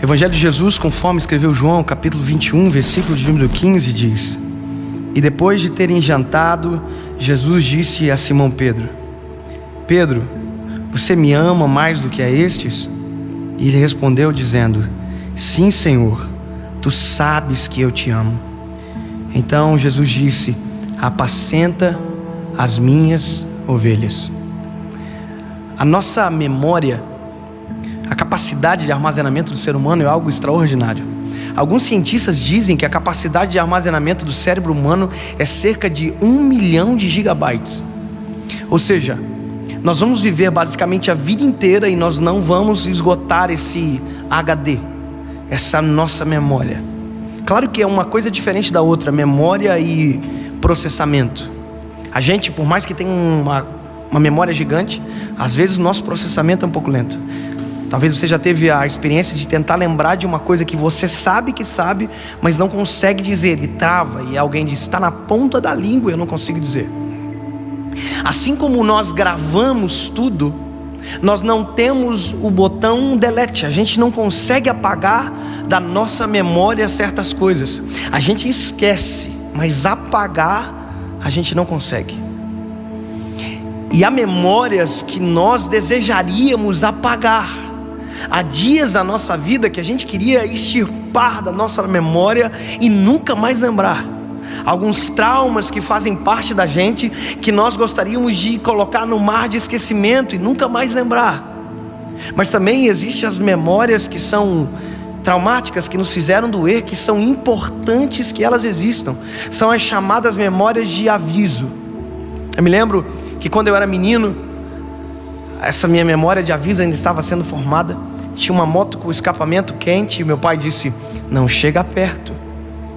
Evangelho de Jesus, conforme escreveu João, capítulo 21, versículo de número 15, diz: E depois de terem jantado, Jesus disse a Simão Pedro: Pedro, você me ama mais do que a estes? E ele respondeu dizendo: Sim, Senhor, tu sabes que eu te amo. Então Jesus disse: Apacenta as minhas ovelhas. A nossa memória, a capacidade de armazenamento do ser humano é algo extraordinário. Alguns cientistas dizem que a capacidade de armazenamento do cérebro humano é cerca de 1 milhão de gigabytes. Ou seja, nós vamos viver basicamente a vida inteira e nós não vamos esgotar esse HD, essa nossa memória. Claro que é uma coisa diferente da outra, memória e processamento. A gente, por mais que tenha uma memória gigante, às vezes o nosso processamento é um pouco lento. Talvez você já teve a experiência de tentar lembrar de uma coisa que você sabe que sabe, mas não consegue dizer, e trava, e alguém diz: está na ponta da língua e eu não consigo dizer. Assim como nós gravamos tudo, nós não temos o botão delete. A gente não consegue apagar da nossa memória certas coisas. A gente esquece, mas apagar a gente não consegue. E há memórias que nós desejaríamos apagar. Há dias da nossa vida que a gente queria extirpar da nossa memória e nunca mais lembrar. Alguns traumas que fazem parte da gente, que nós gostaríamos de colocar no mar de esquecimento e nunca mais lembrar. Mas também existem as memórias que são traumáticas, que nos fizeram doer, que são importantes que elas existam. São as chamadas memórias de aviso. Eu me lembro que quando eu era menino, essa minha memória de aviso ainda estava sendo formada. Tinha uma moto com escapamento quente e meu pai disse: não chega perto,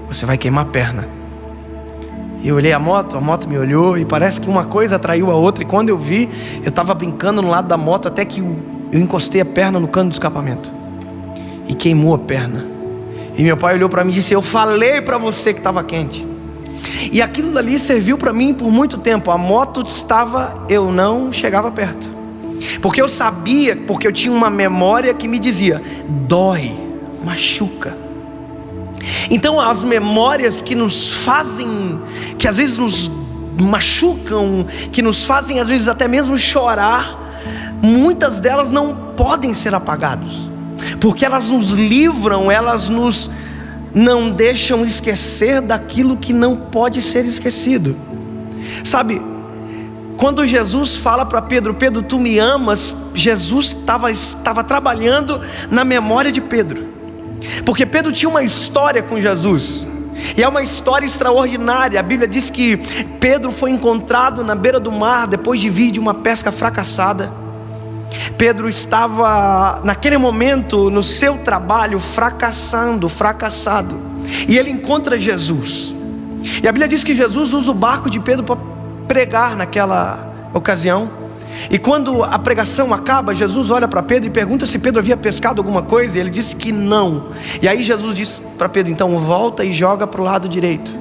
você vai queimar a perna. E eu olhei a moto me olhou e parece que uma coisa atraiu a outra. E quando eu vi, eu estava brincando no lado da moto até que eu encostei a perna no cano do escapamento e queimou a perna. E meu pai olhou para mim e disse: eu falei para você que estava quente. E aquilo dali serviu para mim por muito tempo. A moto estava, eu não chegava perto, porque eu sabia, porque eu tinha uma memória que me dizia: dói, machuca. Então as memórias que nos fazem, que às vezes nos machucam, que nos fazem às vezes até mesmo chorar, muitas delas não podem ser apagadas, porque elas nos livram, elas nos não deixam esquecer daquilo que não pode ser esquecido. Sabe, quando Jesus fala para Pedro: Pedro, tu me amas, Jesus estava trabalhando na memória de Pedro, porque Pedro tinha uma história com Jesus, e é uma história extraordinária. A Bíblia diz que Pedro foi encontrado na beira do mar, depois de vir de uma pesca fracassada. Pedro estava naquele momento no seu trabalho fracassado, e ele encontra Jesus, e a Bíblia diz que Jesus usa o barco de Pedro para pregar naquela ocasião. E quando a pregação acaba, Jesus olha para Pedro e pergunta se Pedro havia pescado alguma coisa, e ele disse que não. E aí Jesus disse para Pedro: então volta e joga para o lado direito.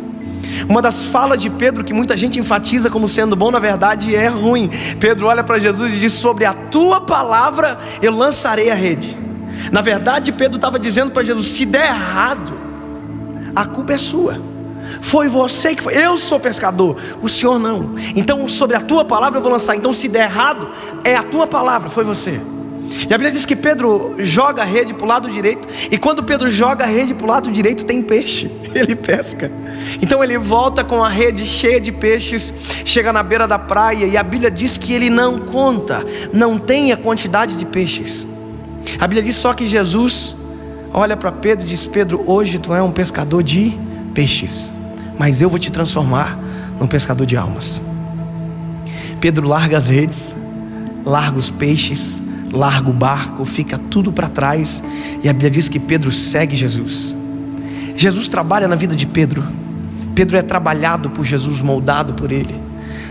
Uma das falas de Pedro que muita gente enfatiza como sendo bom, na verdade é ruim. Pedro olha para Jesus e diz: sobre a tua palavra eu lançarei a rede. Na verdade Pedro estava dizendo para Jesus: se der errado, a culpa é sua. Foi você que foi, eu sou pescador, o Senhor não. Então sobre a tua palavra eu vou lançar. Então se der errado, é a tua palavra, foi você. E a Bíblia diz que Pedro joga a rede para o lado direito, e quando Pedro joga a rede para o lado direito tem peixe, ele pesca. Então ele volta com a rede cheia de peixes, chega na beira da praia, e a Bíblia diz que ele não conta, não tem a quantidade de peixes. A Bíblia diz só que Jesus olha para Pedro e diz: Pedro, hoje tu é um pescador de peixes, mas eu vou te transformar num pescador de almas. Pedro larga as redes, larga os peixes, larga o barco, fica tudo para trás, e a Bíblia diz que Pedro segue Jesus. Jesus trabalha na vida de Pedro. Pedro é trabalhado por Jesus, moldado por Ele.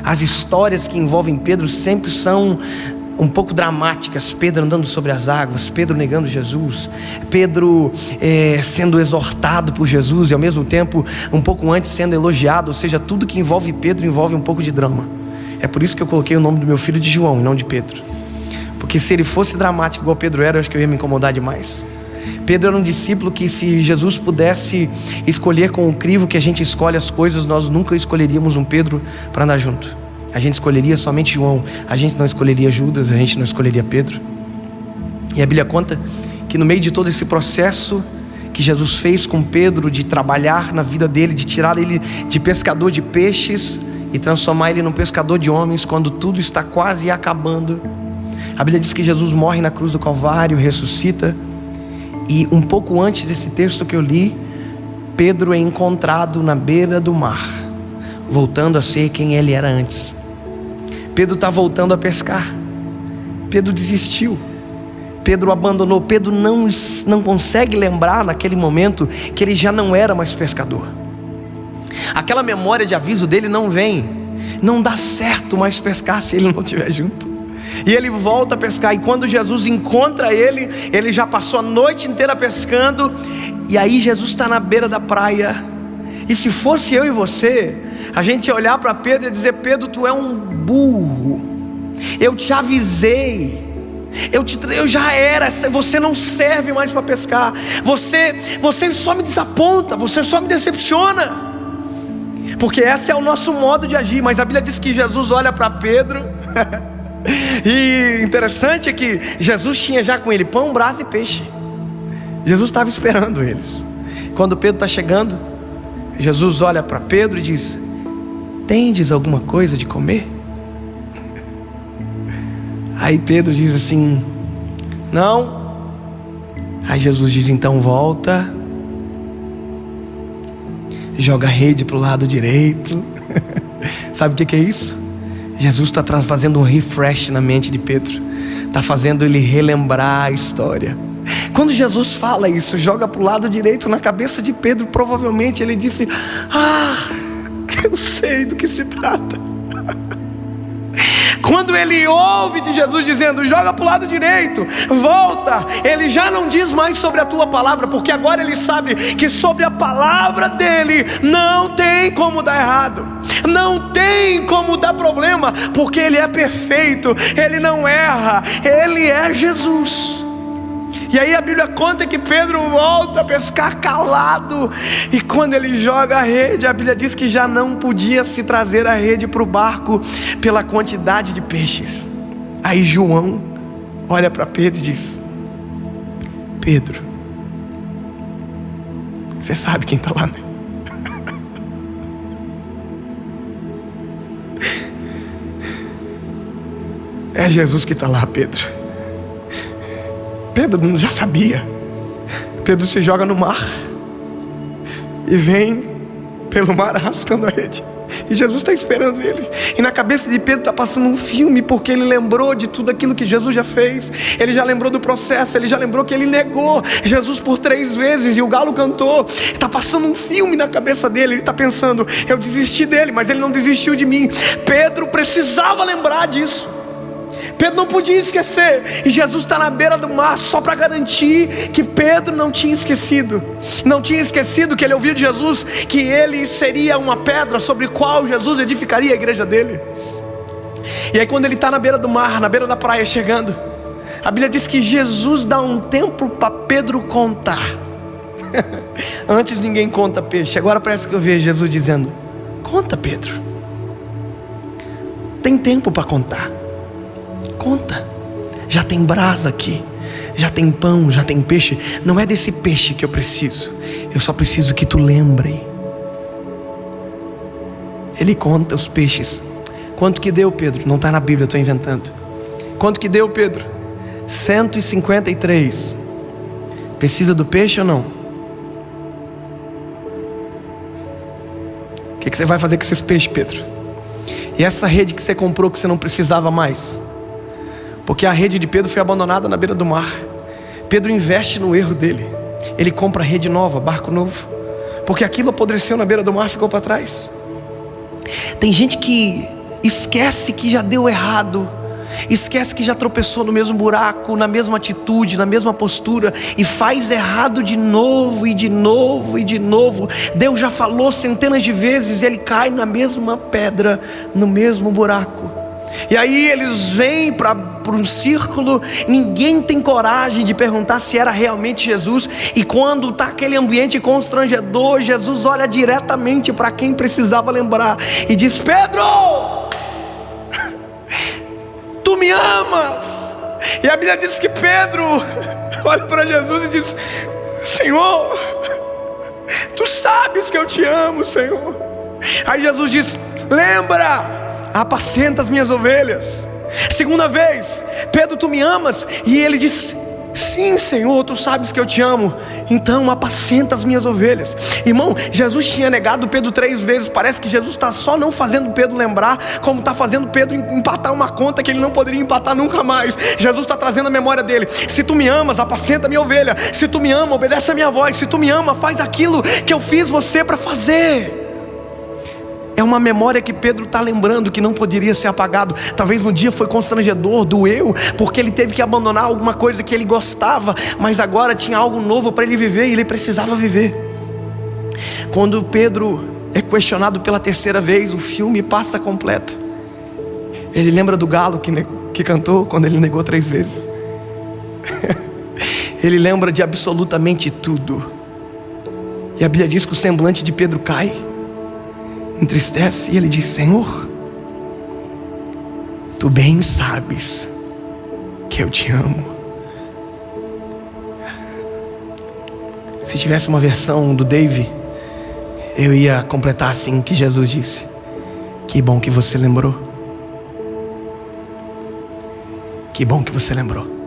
As histórias que envolvem Pedro sempre são um pouco dramáticas. Pedro andando sobre as águas, Pedro negando Jesus, Pedro sendo exortado por Jesus e ao mesmo tempo um pouco antes sendo elogiado. Ou seja, tudo que envolve Pedro envolve um pouco de drama. É por isso que eu coloquei o nome do meu filho de João e não de Pedro, Porque se ele fosse dramático igual Pedro era, eu acho que eu ia me incomodar demais. Pedro era um discípulo que, se Jesus pudesse escolher com o crivo que a gente escolhe as coisas, nós nunca escolheríamos um Pedro para andar junto. A gente escolheria somente João. A gente não escolheria Judas, a gente não escolheria Pedro. E a Bíblia conta que no meio de todo esse processo que Jesus fez com Pedro, de trabalhar na vida dele, de tirar ele de pescador de peixes e transformar ele num pescador de homens, quando tudo está quase acabando, a Bíblia diz que Jesus morre na cruz do Calvário, ressuscita. E um pouco antes desse texto que eu li, Pedro é encontrado na beira do mar, voltando a ser quem ele era antes. Pedro está voltando a pescar. Pedro desistiu. Pedro abandonou. Pedro não consegue lembrar naquele momento que ele já não era mais pescador. Aquela memória de aviso dele não vem. Não dá certo mais pescar se ele não estiver junto. E ele volta a pescar, e quando Jesus encontra ele, ele já passou a noite inteira pescando. E aí Jesus está na beira da praia. E se fosse eu e você, a gente ia olhar para Pedro e dizer: Pedro, tu é um burro. Eu te avisei. Eu já era. Você não serve mais para pescar. Você só me desaponta. Você só me decepciona. Porque esse é o nosso modo de agir. Mas a Bíblia diz que Jesus olha para Pedro e interessante é que Jesus tinha já com ele pão, brasa e peixe. Jesus estava esperando eles. Quando Pedro está chegando, Jesus olha para Pedro e diz: tendes alguma coisa de comer? Aí Pedro diz assim: não. Aí Jesus diz: então volta, joga a rede para o lado direito. Sabe o que é isso? Jesus está fazendo um refresh na mente de Pedro. Está fazendo ele relembrar a história. Quando Jesus fala isso, joga para o lado direito, na cabeça de Pedro, provavelmente ele disse: eu sei do que se trata. Quando ele ouve de Jesus dizendo: joga para o lado direito, volta, ele já não diz mais sobre a tua palavra, porque agora ele sabe que sobre a palavra dele não tem como dar errado, não tem como dar problema, porque ele é perfeito, ele não erra, ele é Jesus. E aí a Bíblia conta que Pedro volta a pescar calado. E quando ele joga a rede, a Bíblia diz que já não podia se trazer a rede para o barco pela quantidade de peixes. Aí João olha para Pedro e diz: Pedro, você sabe quem está lá, né? É Jesus que está lá, Pedro. Pedro já sabia. Pedro se joga no mar e vem pelo mar arrastando a rede. E Jesus está esperando ele. E na cabeça de Pedro está passando um filme, porque ele lembrou de tudo aquilo que Jesus já fez. Ele já lembrou do processo. Ele já lembrou que ele negou Jesus por 3 vezes e o galo cantou. Está passando um filme na cabeça dele. Ele está pensando: eu desisti dele, mas ele não desistiu de mim. Pedro precisava lembrar disso. Pedro não podia esquecer. E Jesus está na beira do mar só para garantir que Pedro não tinha esquecido. Não tinha esquecido que ele ouviu de Jesus que ele seria uma pedra sobre a qual Jesus edificaria a igreja dele. E aí quando ele está na beira do mar, na beira da praia chegando, a Bíblia diz que Jesus dá um tempo para Pedro contar. Antes ninguém conta peixe. Agora parece que eu vejo Jesus dizendo: conta, Pedro. Tem tempo para contar. Conta, já tem brasa aqui, já tem pão, já tem peixe. Não é desse peixe que eu preciso, eu só preciso que tu lembre. Ele conta os peixes. Quanto que deu, Pedro? Não está na Bíblia, eu estou inventando. Quanto que deu, Pedro? 153. Precisa do peixe ou não? O que você vai fazer com esses peixes, Pedro? E essa rede que você comprou que você não precisava mais? Porque a rede de Pedro foi abandonada na beira do mar. Pedro investe no erro dele. Ele compra rede nova, barco novo, porque aquilo apodreceu na beira do mar, ficou para trás. Tem gente que esquece que já deu errado, esquece que já tropeçou no mesmo buraco, na mesma atitude, na mesma postura, e faz errado de novo e de novo e de novo. Deus já falou centenas de vezes e ele cai na mesma pedra, no mesmo buraco. E aí eles vêm para um círculo, ninguém tem coragem de perguntar se era realmente Jesus. E quando está aquele ambiente constrangedor, Jesus olha diretamente para quem precisava lembrar e diz: Pedro, tu me amas? E a Bíblia diz que Pedro olha para Jesus e diz: Senhor, tu sabes que eu te amo, Senhor. Aí Jesus diz: lembra, apacenta as minhas ovelhas. Segunda vez: Pedro, tu me amas? E ele diz: sim, Senhor, tu sabes que eu te amo, então apacenta as minhas ovelhas. Irmão, Jesus tinha negado Pedro 3 vezes. Parece que Jesus está só não fazendo Pedro lembrar, como está fazendo Pedro empatar uma conta que ele não poderia empatar nunca mais. Jesus está trazendo a memória dele: se tu me amas, apacenta a minha ovelha. Se tu me ama, obedece a minha voz. Se tu me ama, faz aquilo que eu fiz você para fazer. É uma memória que Pedro está lembrando, que não poderia ser apagado. Talvez no dia foi constrangedor, doeu, porque ele teve que abandonar alguma coisa que ele gostava, mas agora tinha algo novo para ele viver e ele precisava viver. Quando Pedro é questionado pela 3ª vez, o filme passa completo. Ele lembra do galo que cantou quando ele negou 3 vezes. Ele lembra de absolutamente tudo. E a Bíblia diz que o semblante de Pedro cai, entristece, e ele diz: Senhor, tu bem sabes que eu te amo. Se tivesse uma versão do Dave, eu ia completar assim, que Jesus disse: que bom que você lembrou. Que bom que você lembrou.